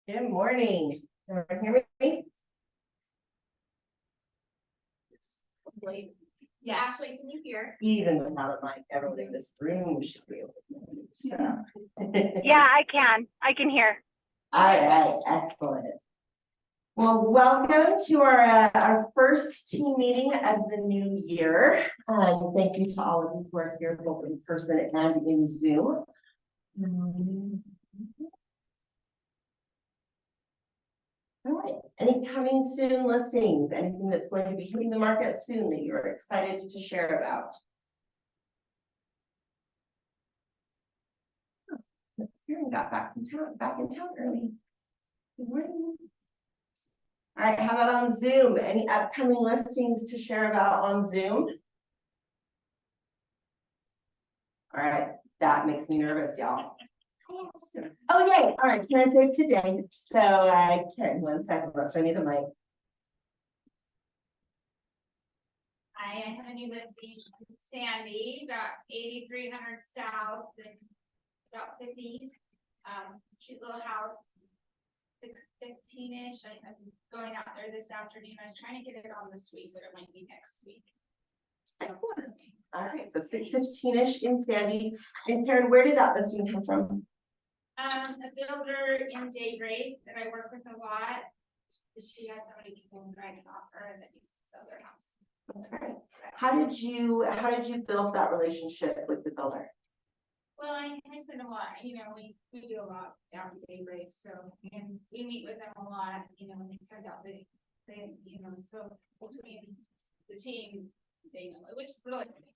Good morning. Can everyone hear me? Yeah, Ashley, can you hear? Even without a mic, everyone in this room should be able to hear me. So. Yeah, I can. I can hear. All right, excellent. Well, welcome to our first team meeting of the new year. Thank you to all of you who are here both in person and in Zoom. All right, any coming soon listings, anything that's going to be hitting the market soon that you're excited to share about? Miss Karen got back in town early. Good morning. All right, how about on Zoom? Any upcoming listings to share about on Zoom? All right, that makes me nervous, y'all. Oh, yay. All right, Karen saved the day. So, Karen, 1 second. Let's run you the mic. I have a new listing, Sandy, about 8300 south and about 50s. Cute little house, 615-ish. I'm going out there this afternoon. I was trying to get it on this week, but it might be next week. Excellent. All right, so 615-ish in Sandy. And Karen, where did that listing come from? A builder in Daybreak that I work with a lot. She has somebody come drive an offer that needs to sell their house. That's great. How did you build that relationship with the builder? Well, I send a lot, we do a lot down to Daybreak, so, and we meet with them a lot, when they send out so between the team, they know, which is really nice.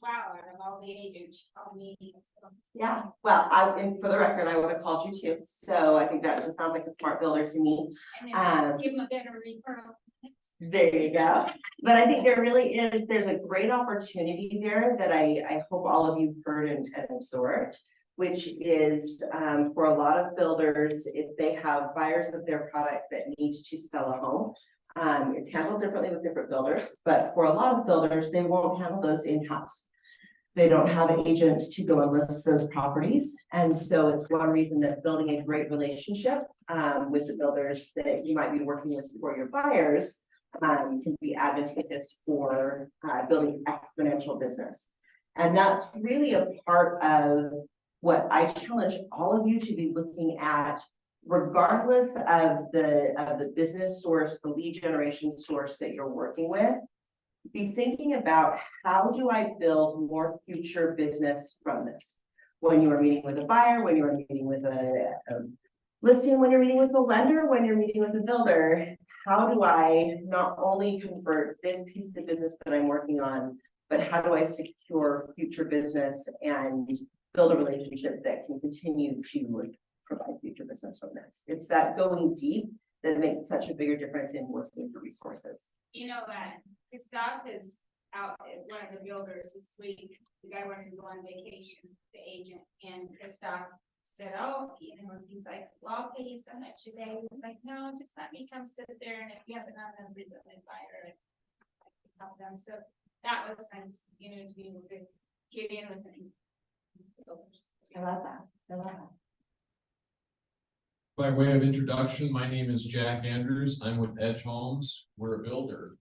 Wow, out of all the agents, she called me. So. Yeah, well, and for the record, I would have called you too. So I think that just sounds like a smart builder to me. And then give them a better referral. There you go. But I think there's a great opportunity there that I hope all of you heard and absorbed, which is for a lot of builders, if they have buyers of their product that need to sell a home, it's handled differently with different builders, but for a lot of builders, they won't handle those in-house. They don't have agents to go and list those properties. And so it's one reason that building a great relationship with the builders that you might be working with for your buyers can be advantageous for building exponential business. And that's really a part of what I challenge all of you to be looking at, regardless of the business source, the lead generation source that you're working with. Be thinking about, how do I build more future business from this? When you are meeting with a buyer, when you are meeting with a listing, when you're meeting with a lender, when you're meeting with a builder, how do I not only convert this piece of business that I'm working on, but how do I secure future business and build a relationship that can continue to provide future business from this? It's that going deep that makes such a bigger difference in working for resources. Christoph is out at one of the builders this week. The guy wanted to go on vacation, the agent, and Christoph said, oh, he's like, well, I'll pay you so much a day. He's like, no, just let me come sit there, and if you have another recently buyer, I can help them. So that was nice, to be able to get in with them. I love that. I love that. By way of introduction, my name is Jack Andrews. I'm with Edge Homes. We're a builder.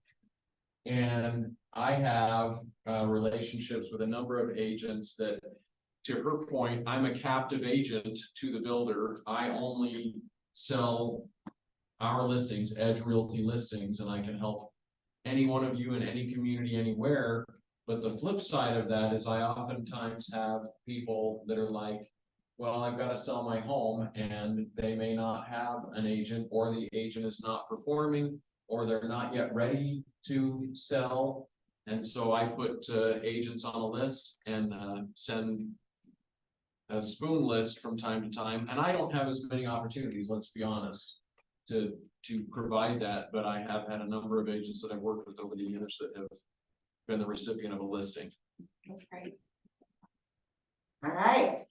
And I have relationships with a number of agents that, to her point, I'm a captive agent to the builder. I only sell our listings, Edge Realty listings, and I can help any one of you in any community anywhere. But the flip side of that is I oftentimes have people that are like, well, I've got to sell my home, and they may not have an agent, or the agent is not performing, or they're not yet ready to sell. And so I put agents on a list and send a spoon list from time to time. And I don't have as many opportunities, let's be honest, to provide that. But I have had a number of agents that I've worked with over the years that have been the recipient of a listing. That's great. All right.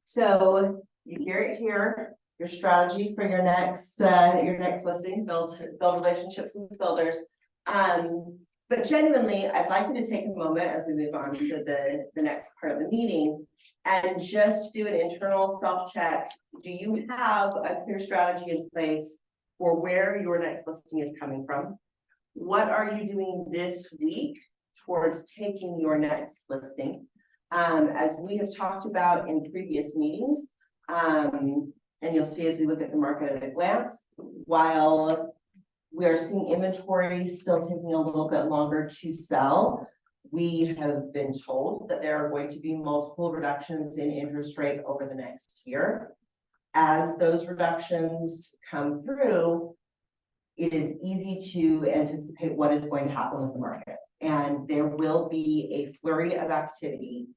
So you hear it here. Your strategy for your next listing, build relationships with builders. But genuinely, I'd like you to take a moment as we move on to the next part of the meeting and just do an internal self-check. Do you have a clear strategy in place for where your next listing is coming from? What are you doing this week towards taking your next listing? As we have talked about in previous meetings, and you'll see as we look at the market at a glance, while we are seeing inventory still taking a little bit longer to sell, we have been told that there are going to be multiple reductions in interest rate over the next year. As those reductions come through, it is easy to anticipate what is going to happen with the market. And there will be a flurry of activity.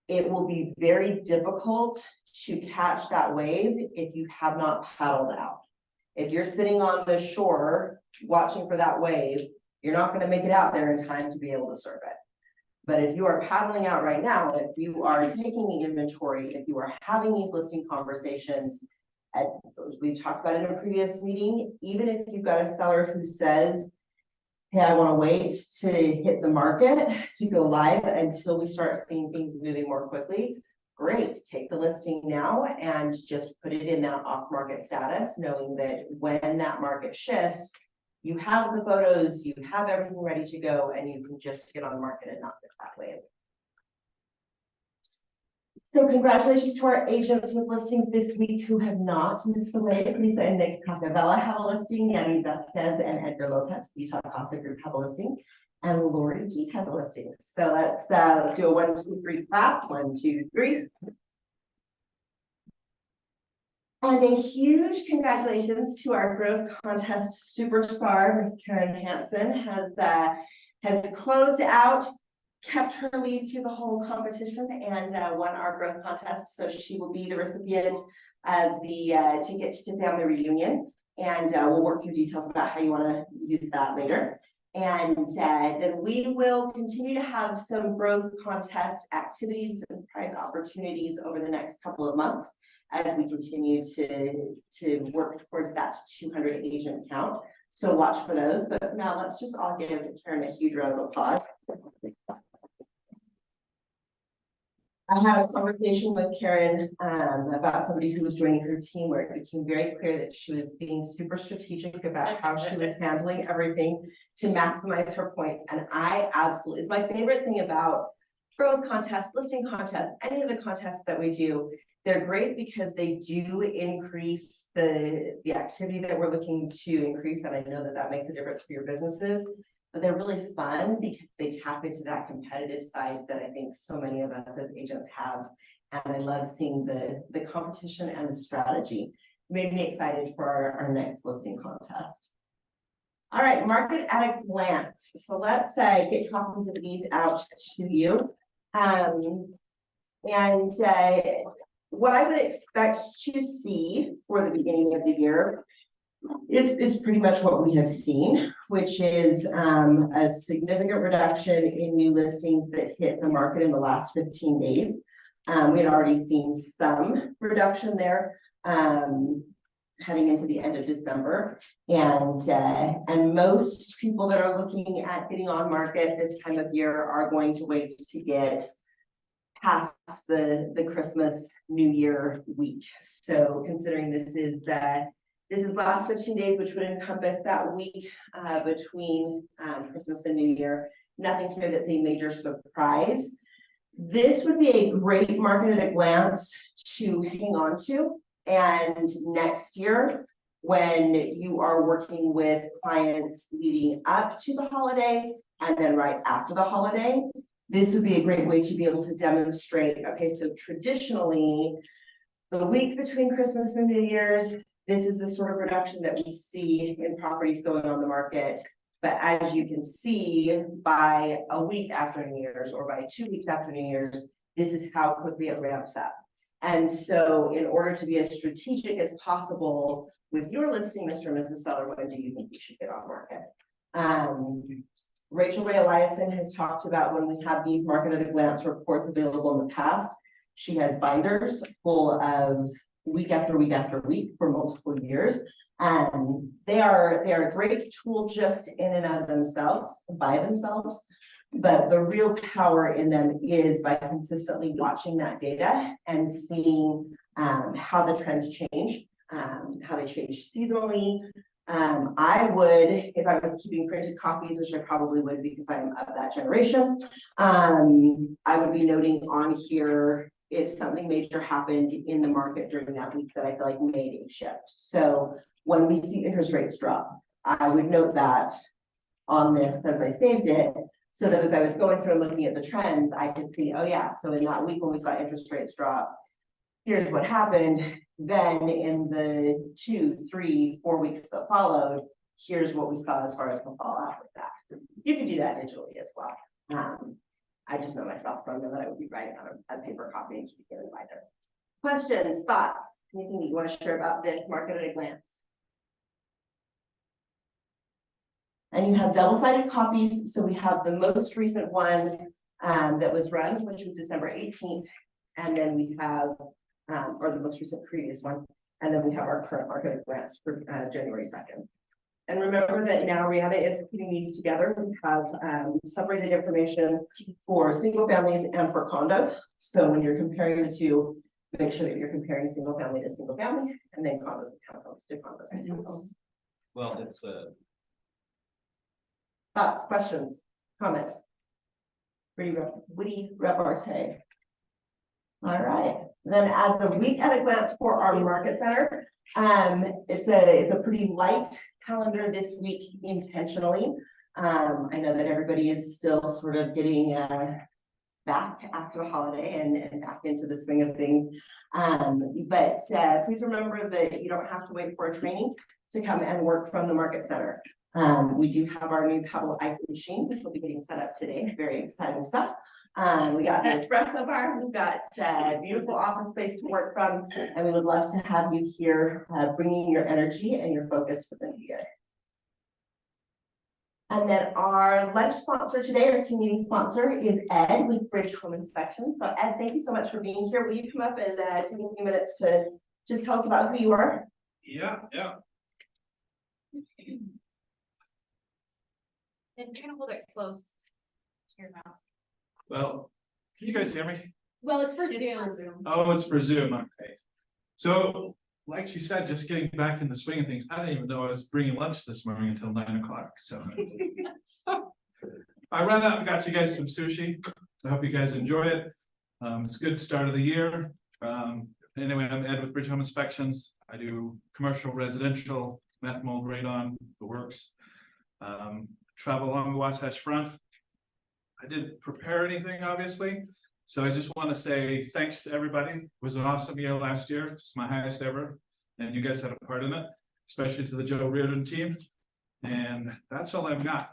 It will be very difficult to catch that wave if you have not paddled out. If you're sitting on the shore watching for that wave, you're not going to make it out there in time to be able to serve it. But if you are paddling out right now, if you are taking the inventory, if you are having these listing conversations, as we talked about in a previous meeting, even if you've got a seller who says, hey, I want to wait to hit the market to go live until we start seeing things moving more quickly, great, take the listing now and just put it in that off-market status, knowing that when that market shifts, you have the photos, you have everything ready to go, and you can just get on the market and not get that wave. So congratulations to our agents with listings this week who have not missed the wave. Lisa and Nick Capavella have a listing, Yanni Vasquez and Edgar Lopez, Utah Casa Group have a listing, and Lori Keith has a listing. So let's do a 1, 2, 3 clap. 1, 2, 3. And a huge congratulations to our growth contest superstar, Miss Karen Hansen, has closed out, kept her lead through the whole competition, and won our growth contest. So she will be the recipient of the ticket to family reunion, and we'll work through details about how you want to use that later. And then we will continue to have some growth contest activities and prize opportunities over the next couple of months as we continue to work towards that 200 agent count. So watch for those. But now let's just all give Karen a huge round of applause. I had a conversation with Karen about somebody who was joining her team where it became very clear that she was being super strategic about how she was handling everything to maximize her points. And I absolutely, it's my favorite thing about growth contests, listing contests, any of the contests that we do. They're great because they do increase the activity that we're looking to increase. And I know that that makes a difference for your businesses. But they're really fun because they tap into that competitive side that I think so many of us as agents have. And I love seeing the competition and the strategy. Made me excited for our next listing contest. All right, market at a glance. So let's get copies of these out to you. What I would expect to see for the beginning of the year is pretty much what we have seen, which is a significant reduction in new listings that hit the market in the last 15 days. We had already seen some reduction there heading into the end of December. And most people that are looking at getting on market this time of year are going to wait to get past the Christmas New Year week. So considering this is last 15 days, which would encompass that week between Christmas and New Year. Nothing here that's a major surprise. This would be a great market at a glance to hang on to. And next year, when you are working with clients leading up to the holiday and then right after the holiday, this would be a great way to be able to demonstrate, okay, so traditionally, the week between Christmas and New Year's, this is the sort of reduction that we see in properties going on the market. But as you can see, by a week after New Year's or by 2 weeks after New Year's, this is how quickly it ramps up. And so in order to be as strategic as possible with your listing, Mr. and Mrs. Seller, when do you think you should get on market? Rachel Ray Eliason has talked about when we have these market at a glance reports available in the past. She has binders full of week after week after week for multiple years. They are a great tool just in and of themselves, by themselves. But the real power in them is by consistently watching that data and seeing how the trends change, how they change seasonally. I would, if I was keeping printed copies, which I probably would because I'm of that generation, I would be noting on here if something major happened in the market during that week that I feel like made a shift. So when we see interest rates drop, I would note that on this as I saved it, so that as I was going through and looking at the trends, I could see, oh yeah, so in that week when we saw interest rates drop, here's what happened. Then in the 2, 3, 4 weeks that followed, here's what we saw as far as the fallout with that. You can do that digitally as well. I just know myself from that I would be writing on a paper copy and keeping it in my binder. Questions, thoughts, anything that you want to share about this market at a glance? And you have double-sided copies. So we have the most recent one that was run, which was December 18th. And then we have, or the most recent previous one. And then we have our current market at glance for January 2nd. And remember that now Rihanna is putting these together. We have separated information for single families and for condos. So when you're comparing the two, make sure that you're comparing single family to single family and then condos and townhomes to condos and townhomes. Well, it's Thoughts, questions, comments? Witty repartee. All right, then as the week at a glance for our market center, it's a pretty light calendar this week intentionally. I know that everybody is still sort of getting back after the holiday and back into the swing of things. But please remember that you don't have to wait for a training to come and work from the market center. We do have our new Pebble ice machine, which will be getting set up today. Very exciting stuff. We got the espresso bar, we've got beautiful office space to work from, and we would love to have you here bringing your energy and your focus for the new year. And then our lunch sponsor today, our team meeting sponsor, is Ed with Bridge Home Inspection. So Ed, thank you so much for being here. Will you come up and take a few minutes to just tell us about who you are? Yeah. And kind of hold it close to your mouth. Well, can you guys hear me? Well, it's for Zoom. Oh, it's for Zoom. Okay. So, like she said, just getting back in the swing of things. I didn't even know I was bringing lunch this morning until 9 o'clock. So, I ran out and got you guys some sushi. I hope you guys enjoy it. It's a good start of the year. Anyway, I'm Ed with Bridge Home Inspections. I do commercial, residential, meth, mold, radon, the works. Travel along the Wasatch Front. I didn't prepare anything, obviously. So I just want to say thanks to everybody. It was an awesome year last year. It's my highest ever. And you guys had a part in it, especially to the Joe Reardon team. And that's all I've got.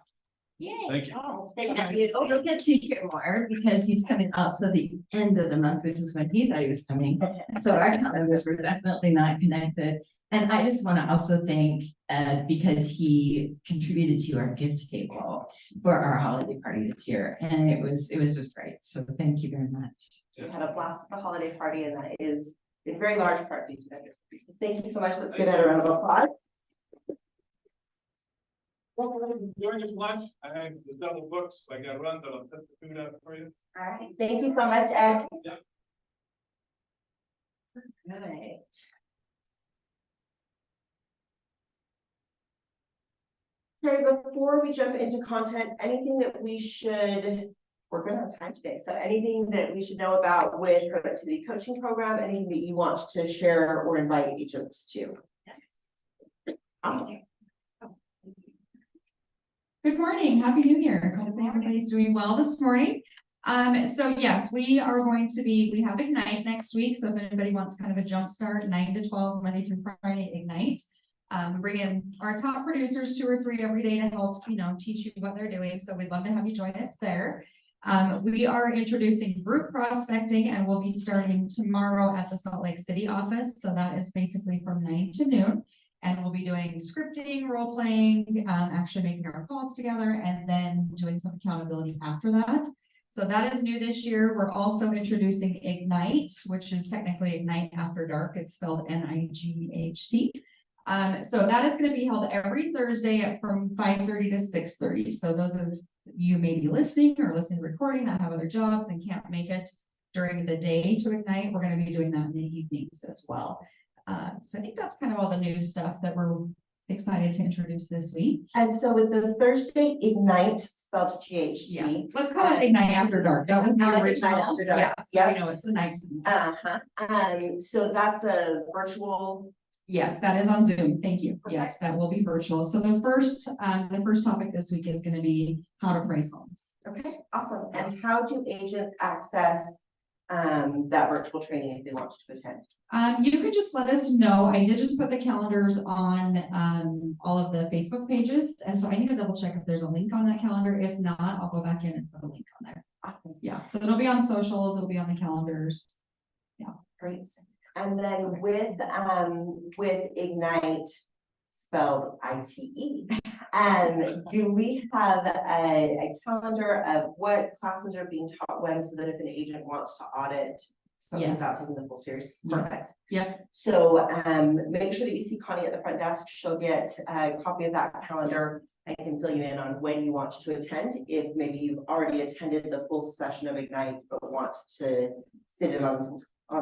Yay. Thank you. Oh, You'll get to hear more because he's coming also the end of the month, which is when he thought he was coming. So our calendars were definitely not connected. And I just want to also thank Ed because he contributed to our gift table for our holiday party this year. And it was just great. So thank you very much. We had a blast with the holiday party, and that is in very large part due to that. So thank you so much. Let's give that a round of applause. During his lunch, I had the double books. So I got to run, but I'll put the food out for you. All right, thank you so much, Ed. Yep. All right. Okay, before we jump into content, anything that we should, we're good on time today, so anything that we should know about with productivity coaching program, anything that you want to share or invite agents to? Awesome. Good morning, happy new year. Hopefully everybody's doing well this morning. So yes, we have Ignite next week. So if anybody wants kind of a jump start, 9 to 12, Monday through Friday, Ignite. We bring in our top producers 2 or 3 every day to help, teach you what they're doing. So we'd love to have you join us there. We are introducing group prospecting and we'll be starting tomorrow at the Salt Lake City office. So that is basically from 9 to noon. And we'll be doing scripting, role playing, actually making our calls together and then doing some accountability after that. So that is new this year. We're also introducing Ignite, which is technically Ignite After Dark. It's spelled NIGHT. So that is gonna be held every Thursday from 5:30 to 6:30. So those of you may be listening or listening to recording that have other jobs and can't make it during the day to Ignite, we're gonna be doing that in the evenings as well. So I think that's kind of all the new stuff that we're excited to introduce this week. And so with the Thursday Ignite, spelled GHT. Let's call it Ignite After Dark. That was the Ignite original. After Dark. Yeah, so Yep. you know, it's a night. So that's a virtual, Yes, that is on Zoom. Thank you. Yes, that will be virtual. So the first topic this week is gonna be how to price homes. okay, awesome. And how do agents access that virtual training if they want to attend? You can just let us know. I did just put the calendars on all of the Facebook pages. And so I need to double check if there's a link on that calendar. If not, I'll go back in and put a link on there. Awesome, Yeah, so it'll be on socials, it'll be on the calendars. great. And then with Ignite, spelled ITE, do we have a calendar of what classes are being taught when, so that if an agent wants to audit something Yes. without taking the full series? Yes. Perfect. Yep, So make sure that you see Connie at the front desk. She'll get a copy of that calendar and can fill you in on when you want to attend. If maybe you've already attended the full session of Ignite, but want to sit in on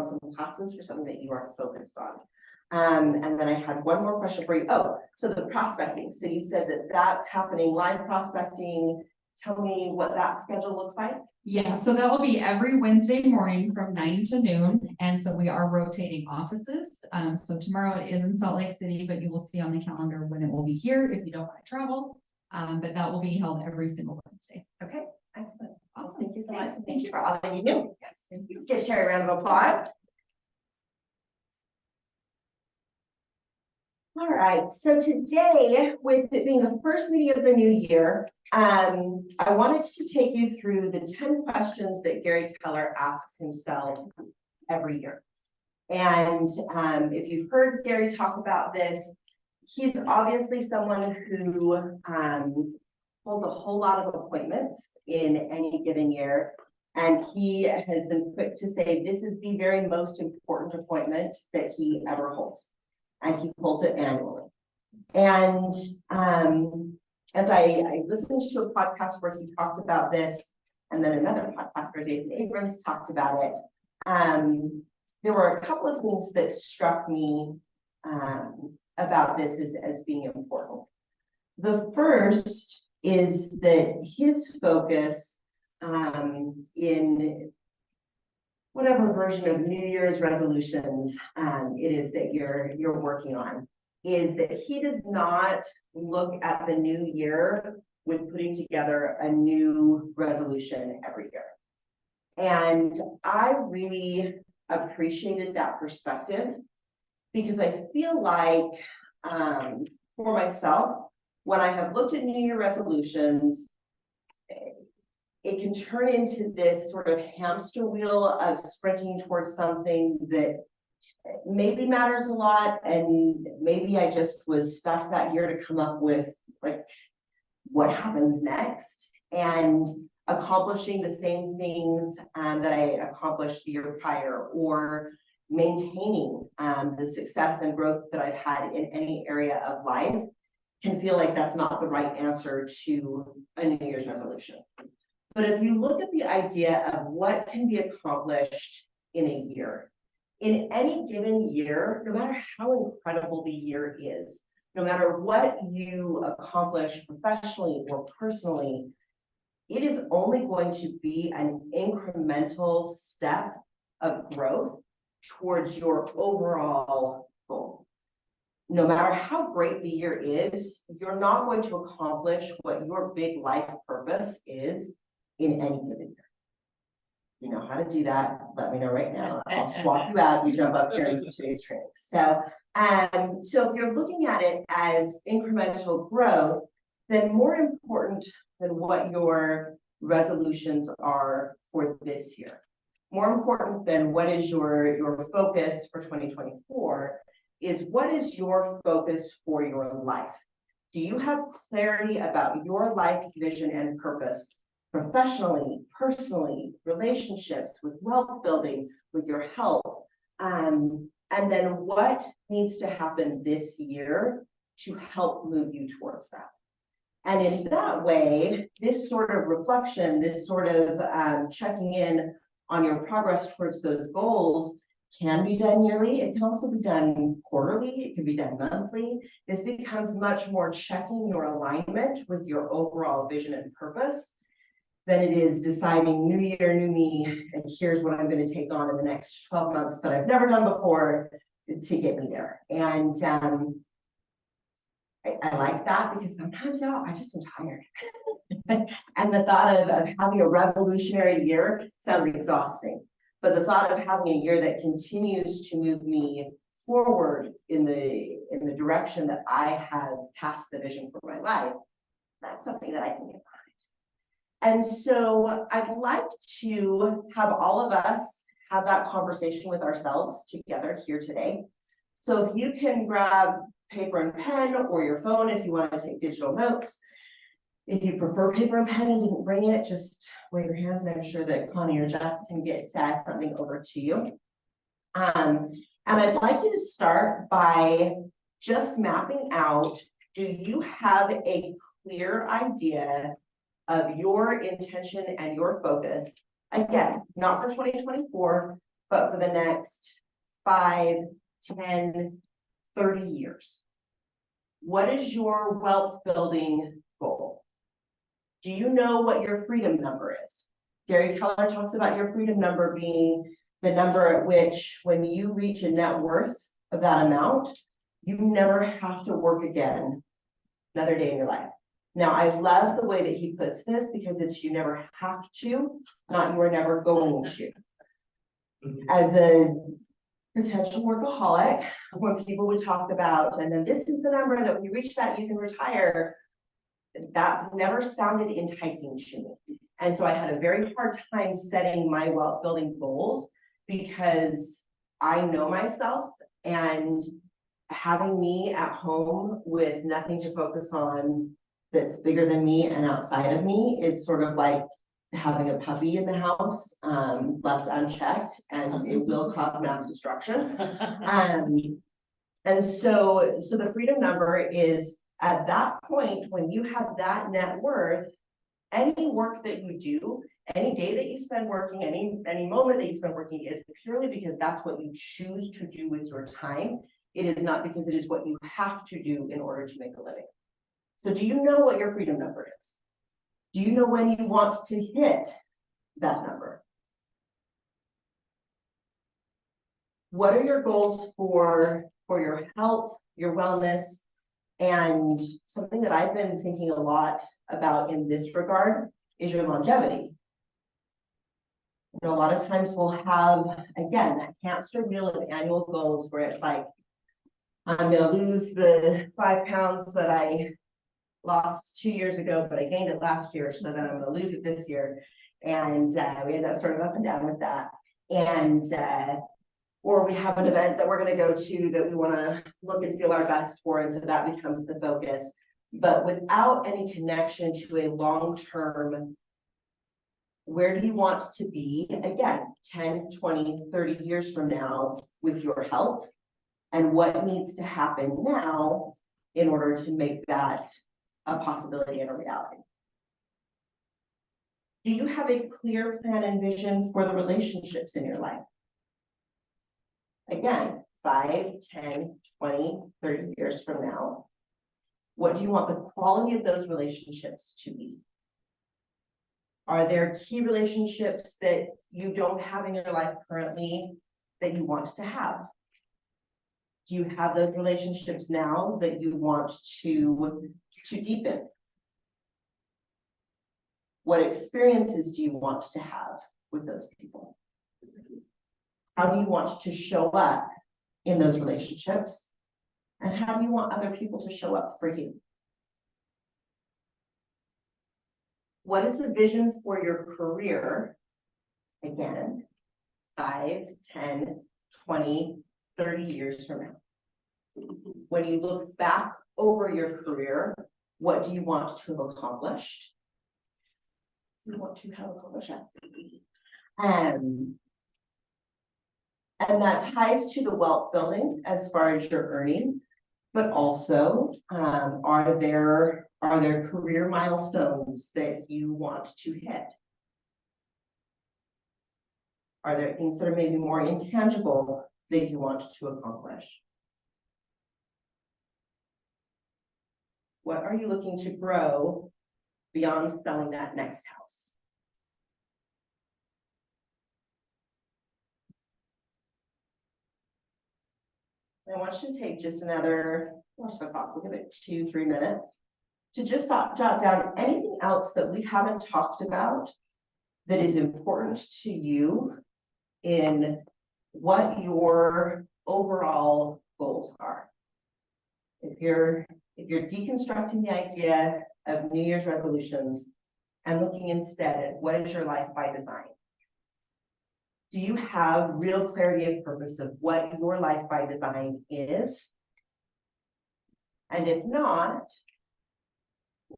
some classes for something that you are focused on. And then I had one more question for you. Oh, so the prospecting. So you said that that's happening, live prospecting. Tell me what that schedule looks like. yeah, so that will be every Wednesday morning from 9 to noon. And so we are rotating offices. So tomorrow it is in Salt Lake City, but you will see on the calendar when it will be here if you don't want to travel. But that will be held every single Wednesday. Okay, excellent. Awesome. Thank you so much. Thank you for all that you do. Let's give Sherry a round of applause. All right, so today, with it being the first meeting of the new year, I wanted to take you through the 10 questions that Gary Keller asks himself every year. And if you've heard Gary talk about this, he's obviously someone who holds a whole lot of appointments in any given year. And he has been quick to say this is the very most important appointment that he ever holds. And he holds it annually. And as I listened to a podcast where he talked about this, and then another podcast where Jason Abrams talked about it, there were a couple of things that struck me about this as being important. The first is that his focus in whatever version of New Year's resolutions it is that you're working on, is that he does not look at the new year with putting together a new resolution every year. And I really appreciated that perspective, because I feel like for myself, when I have looked at New Year resolutions, it can turn into this sort of hamster wheel of sprinting towards something that maybe matters a lot, and maybe I just was stuck that year to come up with like what happens next, and accomplishing the same things that I accomplished the year prior, or maintaining the success and growth that I've had in any area of life can feel like that's not the right answer to a New Year's resolution. But if you look at the idea of what can be accomplished in a year, in any given year, no matter how incredible the year is, no matter what you accomplish professionally or personally, it is only going to be an incremental step of growth towards your overall goal. No matter how great the year is, you're not going to accomplish what your big life purpose is in any given year. You know how to do that, let me know right now. I'll swap you out, you jump up here into today's training. So if you're looking at it as incremental growth, then more important than what your resolutions are for this year, more important than what is your focus for 2024, is what is your focus for your life? Do you have clarity about your life vision and purpose? Professionally, personally, relationships, with wealth building, with your health. And then what needs to happen this year to help move you towards that? And in that way, this sort of reflection, this sort of checking in on your progress towards those goals can be done yearly. It can also be done quarterly. It can be done monthly. This becomes much more checking your alignment with your overall vision and purpose than it is deciding new year, new me, and here's what I'm going to take on in the next 12 months that I've never done before to get me there. And I like that because sometimes, y'all, I just am tired. And the thought of having a revolutionary year sounds exhausting. But the thought of having a year that continues to move me forward in the direction that I have cast the vision for my life, that's something that I can get behind. And so I'd like to have all of us have that conversation with ourselves together here today. So if you can grab paper and pen or your phone if you want to take digital notes. If you prefer paper and pen and didn't bring it, just wave your hand and I'm sure that Connie or Jess can get something over to you. And I'd like you to start by just mapping out, do you have a clear idea of your intention and your focus? Again, not for 2024, but for the next 5, 10, 30 years. What is your wealth building goal? Do you know what your freedom number is? Gary Keller talks about your freedom number being the number at which when you reach a net worth of that amount, you never have to work again another day in your life. Now, I love the way that he puts this because it's you never have to, not you are never going to. As a potential workaholic, when people would talk about, and then this is the number that when you reach that, you can retire, that never sounded enticing to me. And so I had a very hard time setting my wealth building goals because I know myself, and having me at home with nothing to focus on that's bigger than me and outside of me is sort of like having a puppy in the house left unchecked, and it will cause mass destruction. And so the freedom number is at that point when you have that net worth, any work that you do, any day that you spend working, any moment that you spend working is purely because that's what you choose to do with your time. It is not because it is what you have to do in order to make a living. So do you know what your freedom number is? Do you know when you want to hit that number? What are your goals for your health, your wellness, and something that I've been thinking a lot about in this regard is your longevity. You know, a lot of times we'll have, again, that hamster wheel of annual goals where it's like, I'm going to lose the 5 pounds that I lost 2 years ago, but I gained it last year, so then I'm going to lose it this year. And we end up sort of up and down with that. And or we have an event that we're going to go to that we want to look and feel our best for, and so that becomes the focus. But without any connection to a long-term, where do you want to be, again, 10, 20, 30 years from now with your health, and what needs to happen now in order to make that a possibility and a reality? Do you have a clear plan and vision for the relationships in your life? Again, 5, 10, 20, 30 years from now, what do you want the quality of those relationships to be? Are there key relationships that you don't have in your life currently that you want to have? Do you have those relationships now that you want to deepen? What experiences do you want to have with those people? How do you want to show up in those relationships? And how do you want other people to show up for you? What is the vision for your career? Again, 5, 10, 20, 30 years from now. When you look back over your career, what do you want to have accomplished? You want to have accomplished that. And that ties to the wealth building as far as your earning, but also, are there career milestones that you want to hit? Are there things that are maybe more intangible that you want to accomplish? What are you looking to grow beyond selling that next house? I want you to take just another, what's the clock? We'll give it 2-3 minutes to just jot down anything else that we haven't talked about that is important to you in what your overall goals are. If you're deconstructing the idea of New Year's resolutions and looking instead at what is your life by design? Do you have real clarity of purpose of what your life by design is? And if not,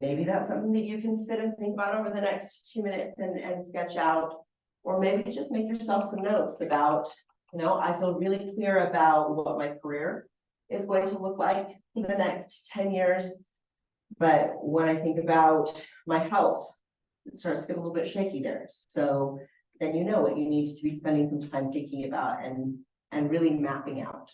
maybe that's something that you can sit and think about over the next 2 minutes and sketch out, or maybe just make yourself some notes about, I feel really clear about what my career is going to look like in the next 10 years. But when I think about my health, it starts to get a little bit shaky there. So then you know what you need to be spending some time thinking about and really mapping out.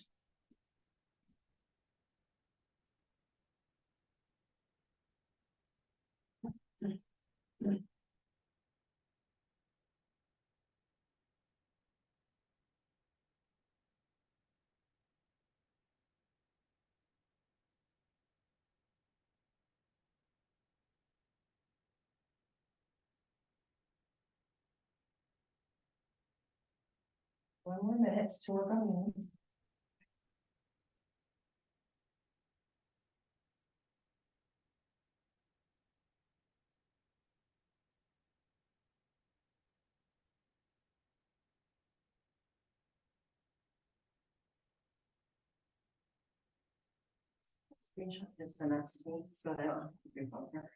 One more minute to work on these. Screenshot this and that to me so that I don't have to do phone here.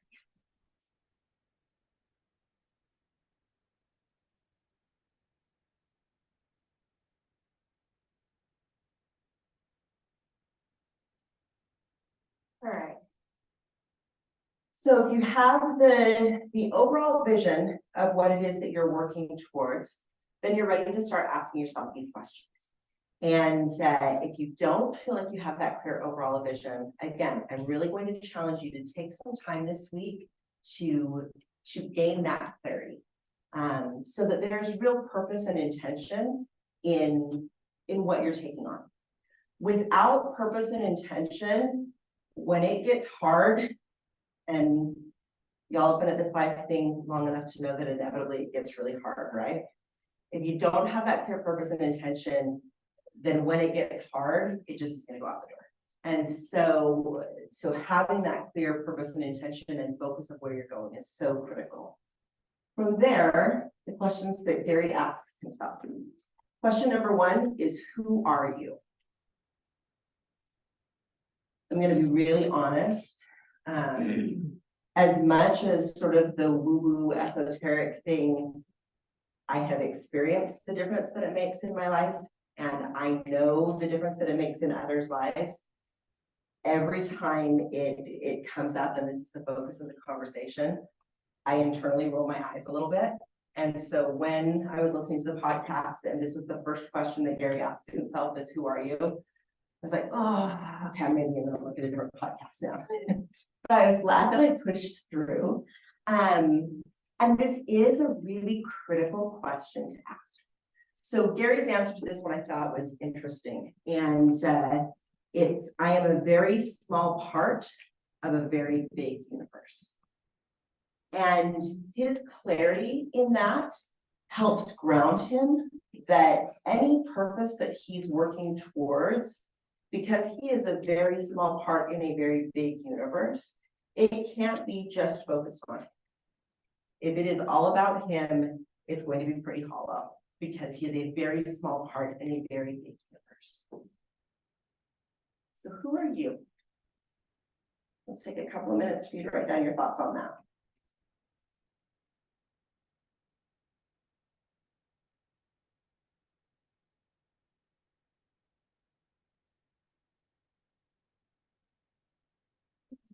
All right. So if you have the overall vision of what it is that you're working towards, then you're ready to start asking yourself these questions. And if you don't feel like you have that clear overall vision, again, I'm really going to challenge you to take some time this week to gain that clarity, so that there's real purpose and intention in what you're taking on. Without purpose and intention, when it gets hard, and y'all have been at this life thing long enough to know that inevitably it gets really hard, right? If you don't have that clear purpose and intention, then when it gets hard, it just is going to go out the door. And so having that clear purpose and intention and focus of where you're going is so critical. From there, the questions that Gary asks himself. Question number 1 is, who are you? I'm going to be really honest. As much as sort of the woo-woo esoteric thing, I have experienced the difference that it makes in my life, and I know the difference that it makes in others' lives. Every time it comes up, and this is the focus of the conversation, I internally roll my eyes a little bit. And so when I was listening to the podcast, and this was the first question that Gary asked himself is, who are you? I was like, oh, okay, I'm maybe gonna look at a different podcast now. But I was glad that I pushed through. And this is a really critical question to ask. So Gary's answer to this one I thought was interesting. And I am a very small part of a very big universe. And his clarity in that helps ground him that any purpose that he's working towards, because he is a very small part in a very big universe, it can't be just focused on him. If it is all about him, it's going to be pretty hollow because he is a very small part in a very big universe. So who are you? Let's take a couple of minutes for you to write down your thoughts on that.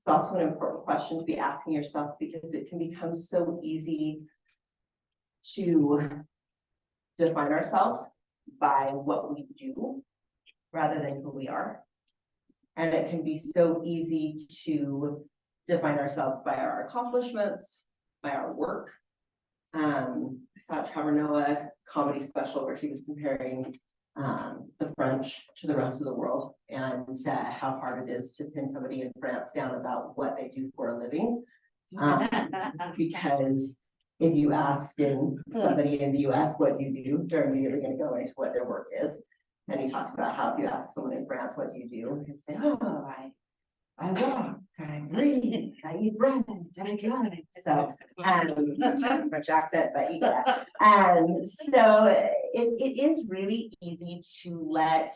also an important question to be asking yourself because it can become so easy to define ourselves by what we do rather than who we are. And it can be so easy to define ourselves by our accomplishments, by our work. I saw a Trevor Noah comedy special where he was comparing the French to the rest of the world and how hard it is to pin somebody in France down about what they do for a living. Because if you ask somebody in the US, what do you do? They're immediately going to go into what their work is. And he talked about how if you ask someone in France, what do you do? They'd say, oh, I walk, I breathe, I eat bread, I drive. So, French accent, but yeah. So it is really easy to let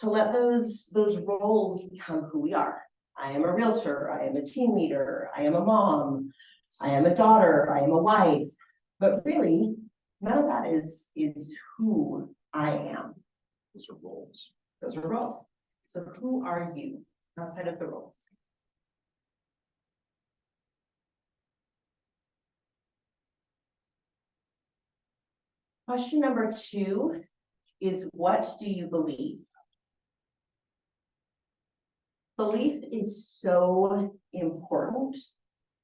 those roles become who we are. I am a realtor, I am a team leader, I am a mom, I am a daughter, I am a wife. But really, none of that is who I am. Those are roles. Those are roles. So who are you outside of the roles? Question number 2 is, what do you believe? Belief is so important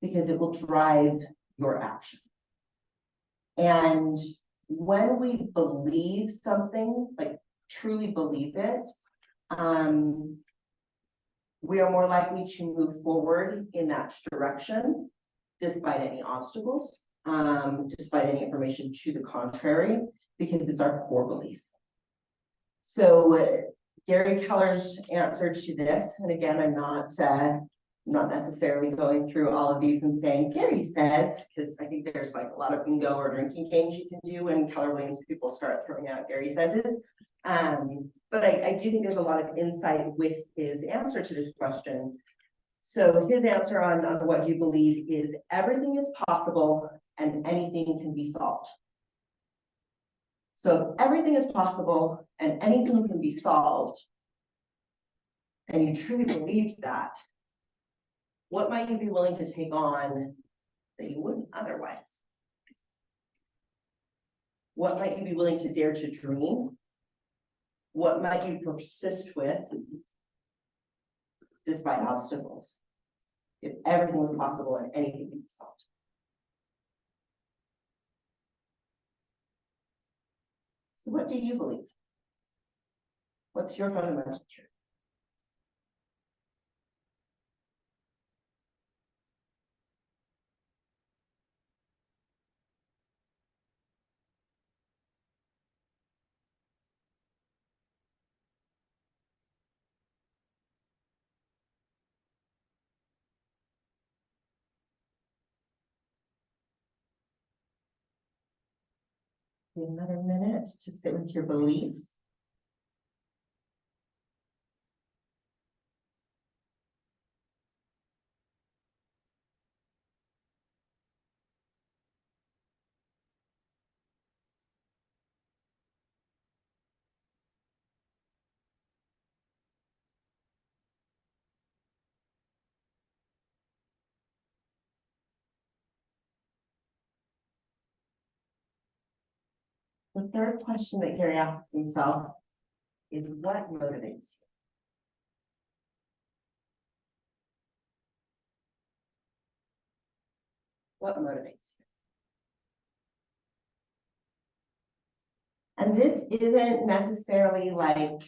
because it will drive your action. And when we believe something, like truly believe it, we are more likely to move forward in that direction, despite any obstacles, despite any information to the contrary, because it's our core belief. So Gary Keller's answer to this, and again, I'm not necessarily going through all of these and saying Gary says, because I think there's like a lot of bingo or drinking games you can do when Keller Williams people start throwing out Gary says. But I do think there's a lot of insight with his answer to this question. So his answer on what do you believe is, everything is possible and anything can be solved. So if everything is possible and anything can be solved, and you truly believe that, what might you be willing to take on that you wouldn't otherwise? What might you be willing to dare to dream? What might you persist with despite obstacles? If everything was possible and anything could be solved. So what do you believe? What's your fundamental truth? Another minute to sit with your beliefs. The third question that Gary asks himself is, what motivates you? What motivates you? And this isn't necessarily like,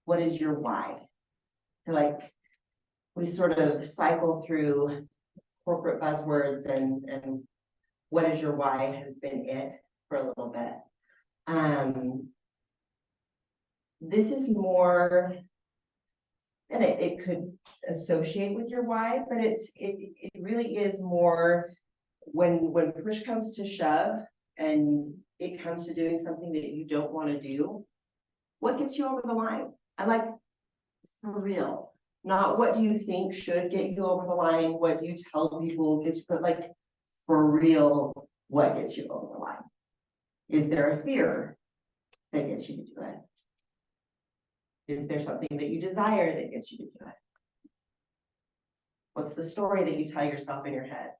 what is your why? Like, we sort of cycle through corporate buzzwords and what is your why has been it for a little bit. This is more, and it could associate with your why, but it really is more when push comes to shove and it comes to doing something that you don't want to do, what gets you over the line? I'm like, for real, not what do you think should get you over the line, what do you tell people gets you, but like, for real, what gets you over the line? Is there a fear that gets you to do it? Is there something that you desire that gets you to do it? What's the story that you tell yourself in your head?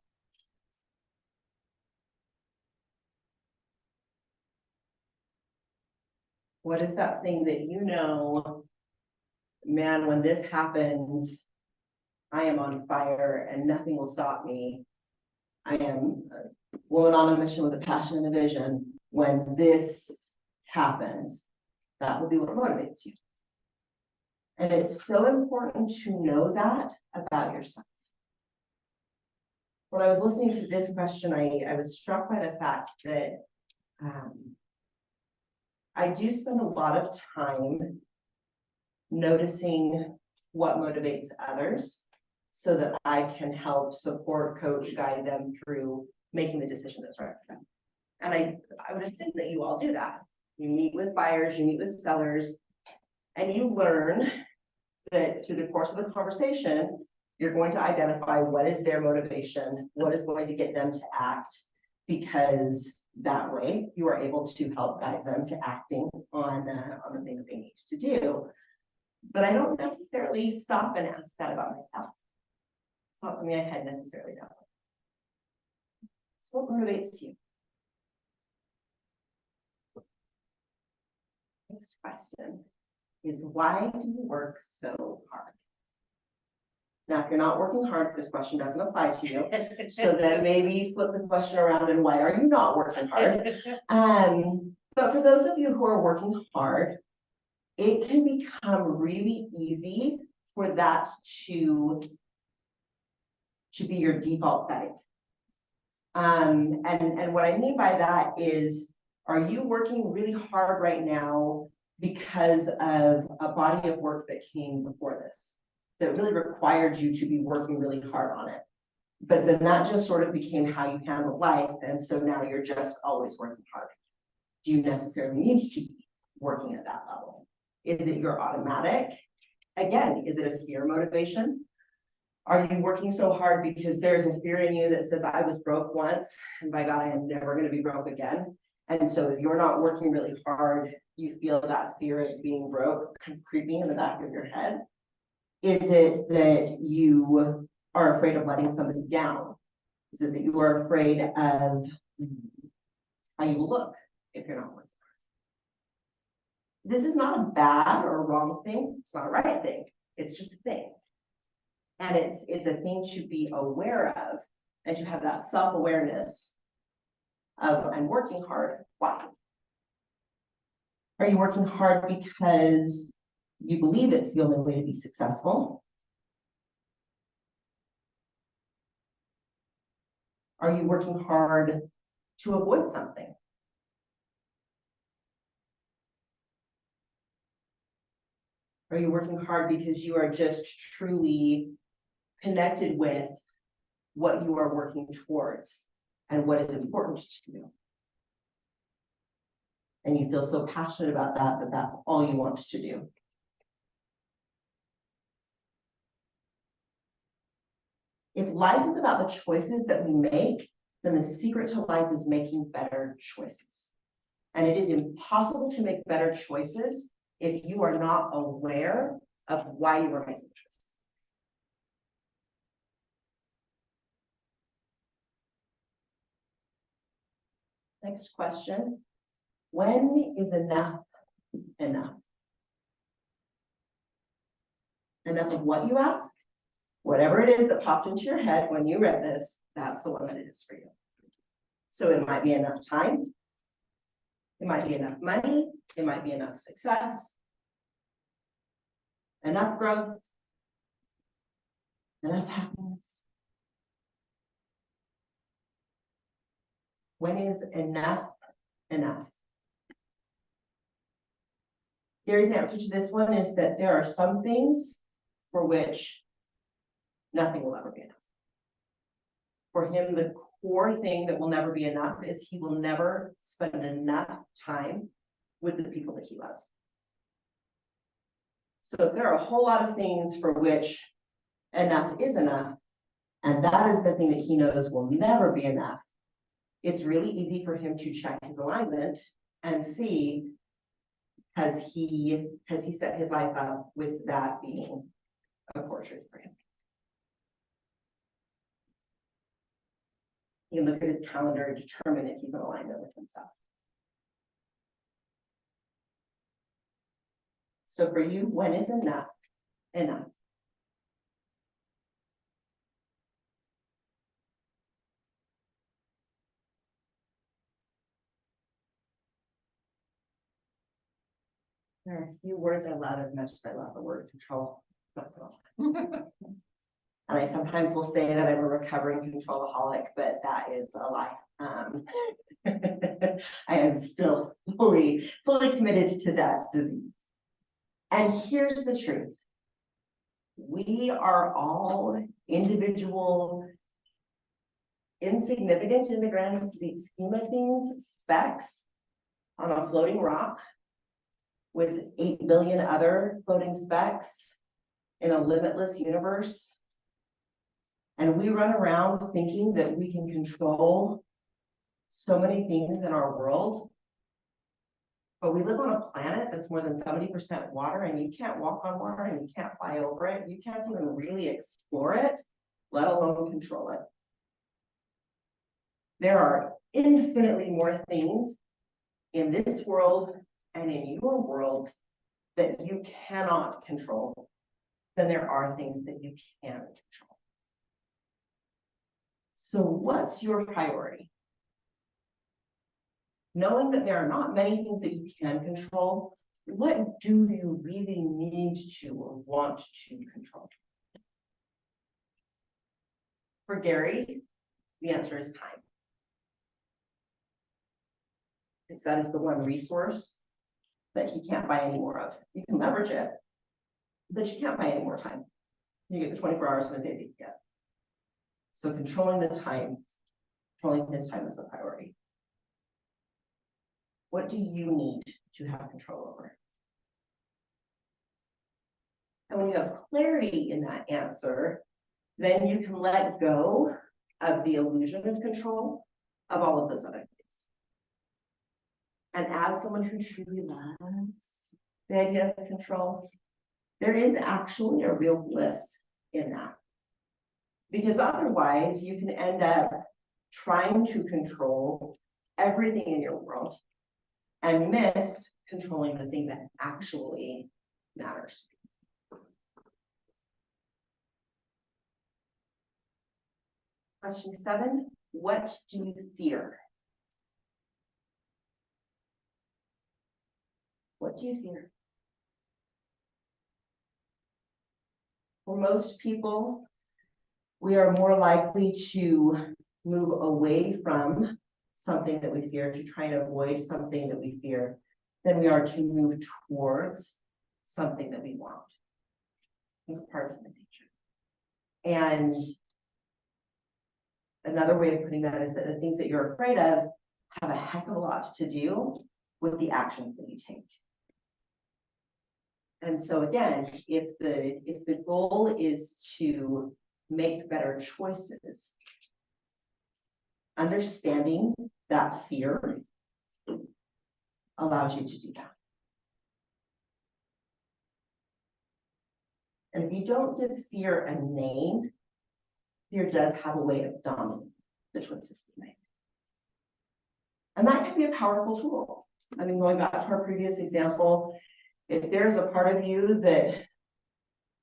What is that thing that you know, man, when this happens, I am on fire and nothing will stop me. I am a woman on a mission with a passion and a vision. When this happens, that will be what motivates you. And it's so important to know that about yourself. When I was listening to this question, I was struck by the fact that I do spend a lot of time noticing what motivates others so that I can help support, coach, guide them through making the decision that's right for them. And I would assume that you all do that. You meet with buyers, you meet with sellers, and you learn that through the course of the conversation, you're going to identify what is their motivation, what is going to get them to act, because that way you are able to help guide them to acting on the thing that they need to do. But I don't necessarily stop and ask that about myself. It's not something I had necessarily done. So what motivates you? Next question is, why do you work so hard? Now, if you're not working hard, this question doesn't apply to you. So then maybe flip the question around and why are you not working hard? But for those of you who are working hard, it can become really easy for that to be your default setting. And what I mean by that is, are you working really hard right now because of a body of work that came before this, that really required you to be working really hard on it? But then that just sort of became how you handle life, and so now you're just always working hard. Do you necessarily need to be working at that level? Is it your automatic? Again, is it a fear motivation? Are you working so hard because there's a fear in you that says, I was broke once, and by God, I am never going to be broke again? And so if you're not working really hard, you feel that fear of being broke creeping in the back of your head? Is it that you are afraid of letting somebody down? Is it that you are afraid of how you look if you're not working hard? This is not a bad or a wrong thing. It's not a right thing. It's just a thing. And it's a thing to be aware of and to have that self-awareness of, I'm working hard. Why? Are you working hard because you believe it's the only way to be successful? Are you working hard to avoid something? Are you working hard because you are just truly connected with what you are working towards and what is important to you? And you feel so passionate about that, that that's all you want to do. If life is about the choices that we make, then the secret to life is making better choices. And it is impossible to make better choices if you are not aware of why you are making choices. Next question. When is enough enough? Enough of what, you ask? Whatever it is that popped into your head when you read this, that's the one that it is for you. So it might be enough time. It might be enough money. It might be enough success. Enough growth. Enough happiness. When is enough enough? Gary's answer to this one is that there are some things for which nothing will ever be enough. For him, the core thing that will never be enough is he will never spend enough time with the people that he loves. So if there are a whole lot of things for which enough is enough, and that is the thing that he knows will never be enough, it's really easy for him to check his alignment and see, has he set his life up with that being a core truth for him? He can look at his calendar and determine if he's in alignment with himself. So for you, when is enough? Enough. There are a few words I love as much as I love the word control. And I sometimes will say that I'm a recovering controlaholic, but that is a lie. I am still fully committed to that disease. And here's the truth. We are all individual, insignificant in the grand scheme of things, specks on a floating rock with 8 billion other floating specks in a limitless universe. And we run around thinking that we can control so many things in our world. But we live on a planet that's more than 70% water, and you can't walk on water and you can't fly over it. You can't even really explore it, let alone control it. There are infinitely more things in this world and in your world that you cannot control than there are things that you can control. So what's your priority? Knowing that there are not many things that you can control, what do you really need to or want to control? For Gary, the answer is time. Because that is the one resource that he can't buy any more of. You can leverage it, but you can't buy any more time. You get the 24 hours in a day that you get. So controlling the time, controlling his time is the priority. What do you need to have control over? And when you have clarity in that answer, then you can let go of the illusion of control of all of those other things. And as someone who truly loves the idea of control, there is actually a real bliss in that. Because otherwise you can end up trying to control everything in your world and miss controlling the thing that actually matters. Question 7, what do you fear? What do you fear? For most people, we are more likely to move away from something that we fear, to try and avoid something that we fear, than we are to move towards something that we want. It's a part of human nature. And another way of putting that is that the things that you're afraid of have a heck of a lot to do with the actions that you take. And so again, if the goal is to make better choices, understanding that fear allows you to do that. And if you don't give fear a name, fear does have a way of dominating the choices you make. And that can be a powerful tool. I mean, going back to our previous example, if there's a part of you that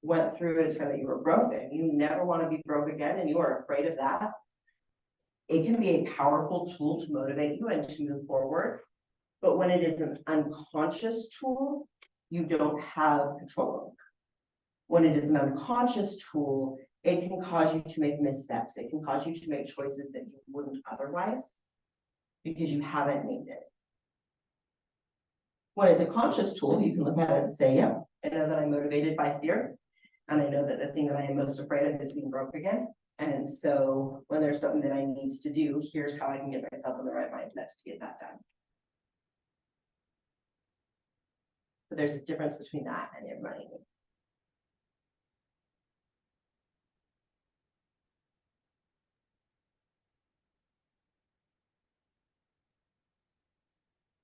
went through a time that you were broken, you never want to be broke again, and you are afraid of that, it can be a powerful tool to motivate you and to move forward. But when it is an unconscious tool, you don't have control over. When it is an unconscious tool, it can cause you to make missteps. It can cause you to make choices that you wouldn't otherwise because you haven't named it. When it's a conscious tool, you can look at it and say, yeah, I know that I'm motivated by fear. And I know that the thing that I am most afraid of is being broke again. And so when there's something that I need to do, here's how I can get myself in the right mindset to get that done. But there's a difference between that and it running.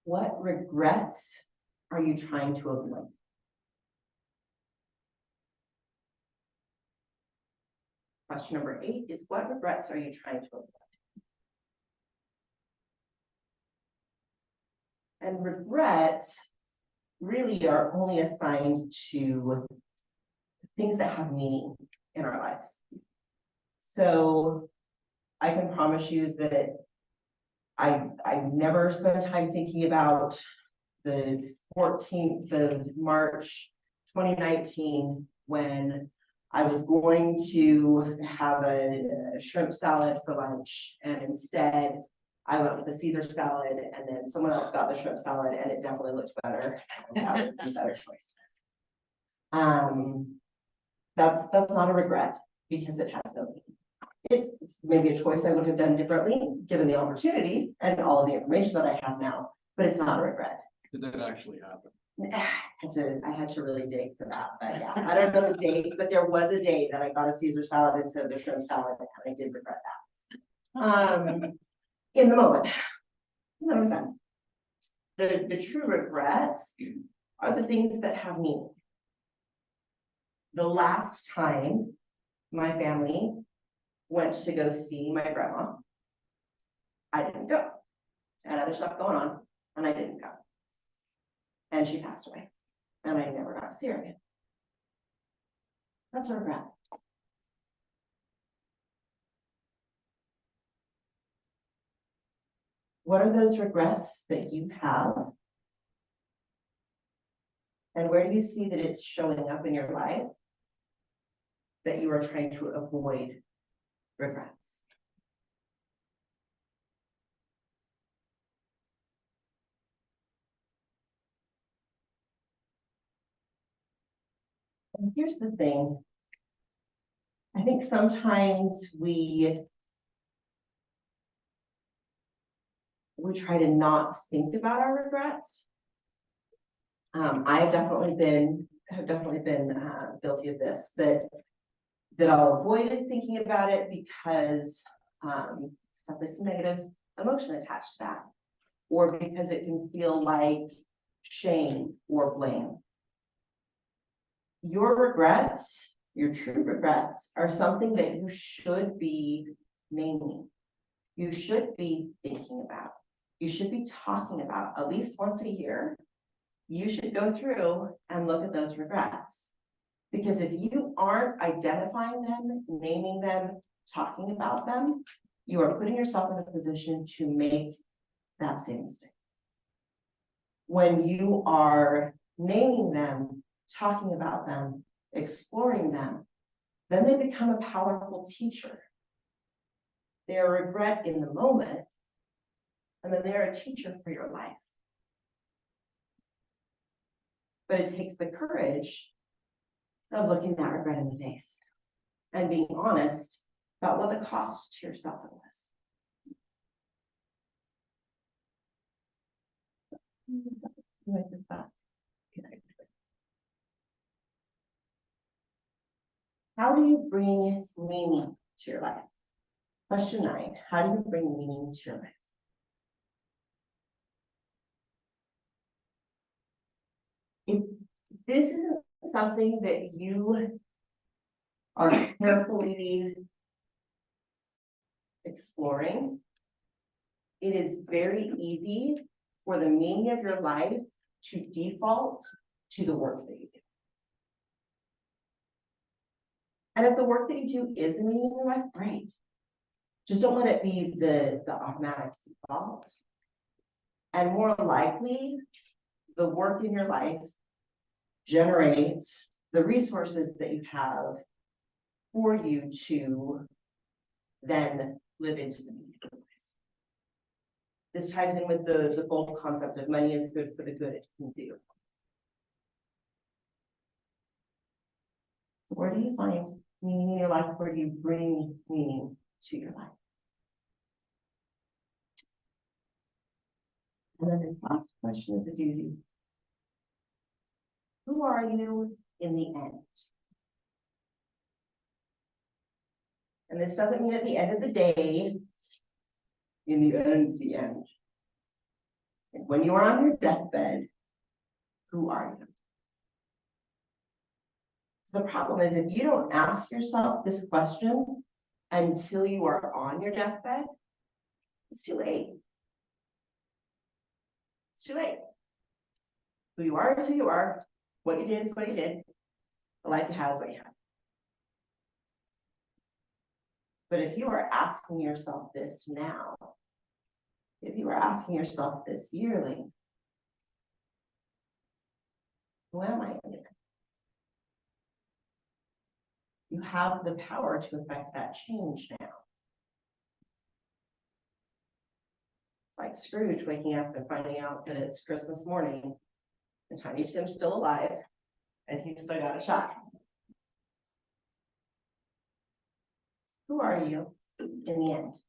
What regrets are you trying to avoid? Question number 8 is, what regrets are you trying to avoid? And regrets really are only assigned to things that have meaning in our lives. So I can promise you that I never spent time thinking about the 14th of March, 2019, when I was going to have a shrimp salad for lunch, and instead I went with the Caesar salad, and then someone else got the shrimp salad, and it definitely looked better. That would be a better choice. That's not a regret, because it has no meaning. It's maybe a choice I would have done differently, given the opportunity and all of the information that I have now, but it's not a regret. Did that actually happen? I had to really dig for that, but yeah, I don't know the date, but there was a day that I got a Caesar salad instead of the shrimp salad, and I did regret that. In the moment. 100%. The true regrets are the things that have meaning. The last time my family went to go see my grandma, I didn't go. I had other stuff going on, and I didn't go. And she passed away, and I never got to see her again. That's a regret. What are those regrets that you have? And where do you see that it's showing up in your life that you are trying to avoid regrets? And here's the thing. I think sometimes we try to not think about our regrets. I've definitely been guilty of this, that I'll avoid thinking about it because stuff is negative emotion attached to that, or because it can feel like shame or blame. Your regrets, your true regrets, are something that you should be naming. You should be thinking about. You should be talking about at least once a year. You should go through and look at those regrets. Because if you aren't identifying them, naming them, talking about them, you are putting yourself in the position to make that same mistake. When you are naming them, talking about them, exploring them, then they become a powerful teacher. They're a regret in the moment, and then they're a teacher for your life. But it takes the courage of looking that regret in the face and being honest about what the cost to yourself it was. How do you bring meaning to your life? Question 9, how do you bring meaning to your life? If this isn't something that you are carefully exploring, it is very easy for the meaning of your life to default to the work that you do. And if the work that you do is the meaning of your life, great. Just don't let it be the automatic default. And more likely, the work in your life generates the resources that you have for you to then live into the meaning of life. This ties in with the bold concept of money is good for the good it can do. So where do you find meaning in your life? Where do you bring meaning to your life? And then this last question is a doozy. Who are you in the end? And this doesn't mean at the end of the day, in the end. And when you are on your deathbed, who are you? The problem is, if you don't ask yourself this question until you are on your deathbed, it's too late. It's too late. Who you are is who you are, what you did is what you did, the life you have is what you have. But if you are asking yourself this now, if you are asking yourself this yearly, who am I? You have the power to affect that change now. Like Scrooge waking up and finding out that it's Christmas morning and Tiny Tim's still alive and he's still got a shot. Who are you in the end?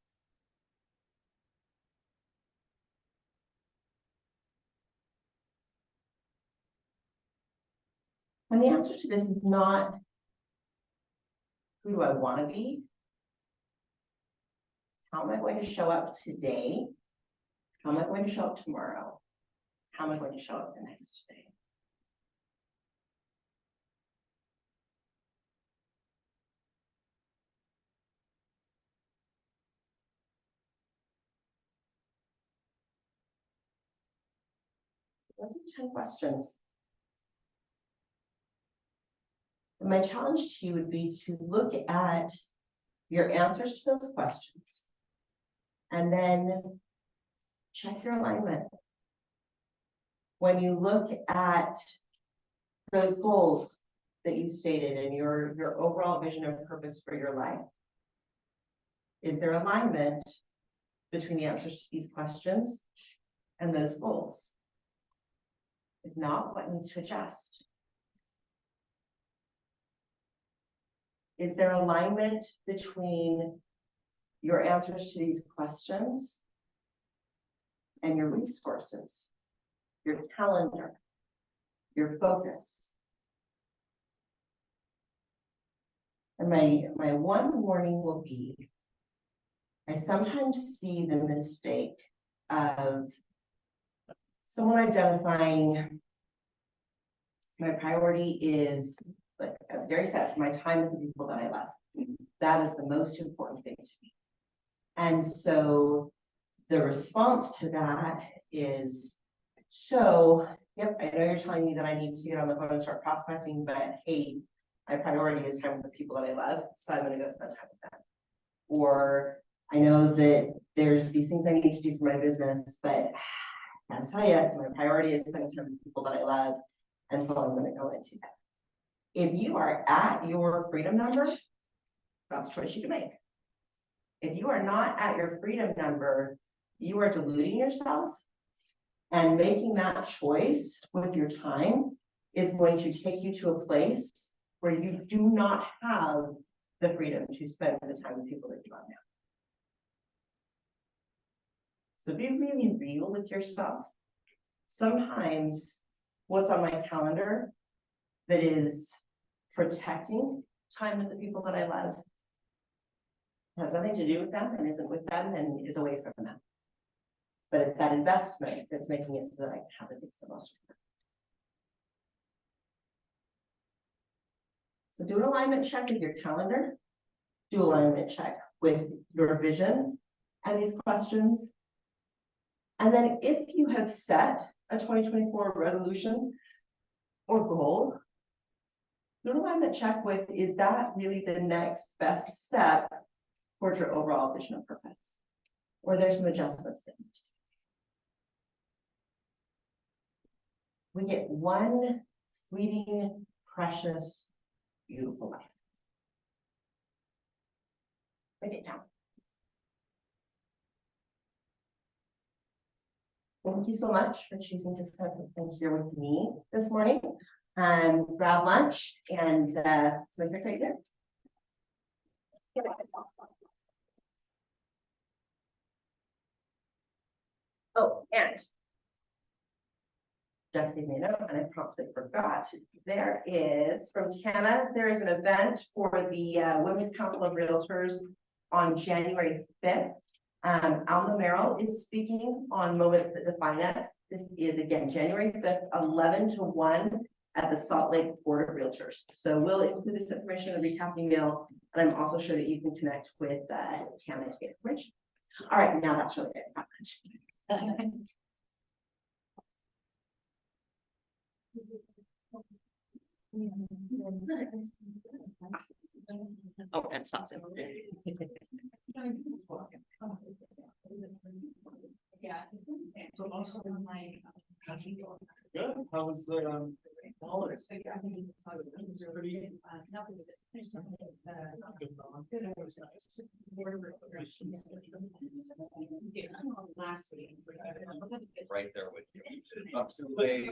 And the answer to this is not, who do I want to be? How am I going to show up today? How am I going to show up tomorrow? How am I going to show up the next day? Those are 10 questions. And my challenge to you would be to look at your answers to those questions and then check your alignment. When you look at those goals that you stated and your overall vision and purpose for your life, is there alignment between the answers to these questions and those goals? If not, what needs to adjust? Is there alignment between your answers to these questions and your resources, your calendar, your focus? And my one warning will be, I sometimes see the mistake of someone identifying my priority is, like as Gary says, my time with the people that I love. That is the most important thing to me. And so the response to that is, so, yep, I know you're telling me that I need to get on the phone and start prospecting, but hey, my priority is time with the people that I love, so I'm gonna go spend time with them. Or I know that there's these things I need to do for my business, but I gotta tell you, my priority is spending time with people that I love, and so I'm gonna go into that. If you are at your freedom number, that's a choice you can make. If you are not at your freedom number, you are deluding yourself, and making that choice with your time is going to take you to a place where you do not have the freedom to spend the time with people that you love now. So be really real with yourself. Sometimes what's on my calendar that is protecting time with the people that I love has nothing to do with them and isn't with them and is away from them. But it's that investment that's making it so that I can have it the most. So do an alignment check with your calendar. Do alignment check with your vision and these questions. And then if you have set a 2024 resolution or goal, do an alignment check with, is that really the next best step towards your overall vision and purpose? Or there's some adjustments that need to be. We get one fleeting, precious, beautiful life. Make it count. Thank you so much for choosing to spend some time here with me this morning. Grab lunch and let's make it a great day. Oh, and just gave me a note and I promptly forgot. There is, from Tana, there is an event for the Women's Council of Realtors on January 5th. Alma Merrill is speaking on Moments That Define Us. This is again, January 5th, 11 to 1 at the Salt Lake Board of Realtors. So we'll include this information in the recap email. And I'm also sure that you can connect with Tana to get information. All right, now that's really good. Not much. Oh, and stops it. Yeah. Good, how was, holidays? Last week. Right there with you. Up to the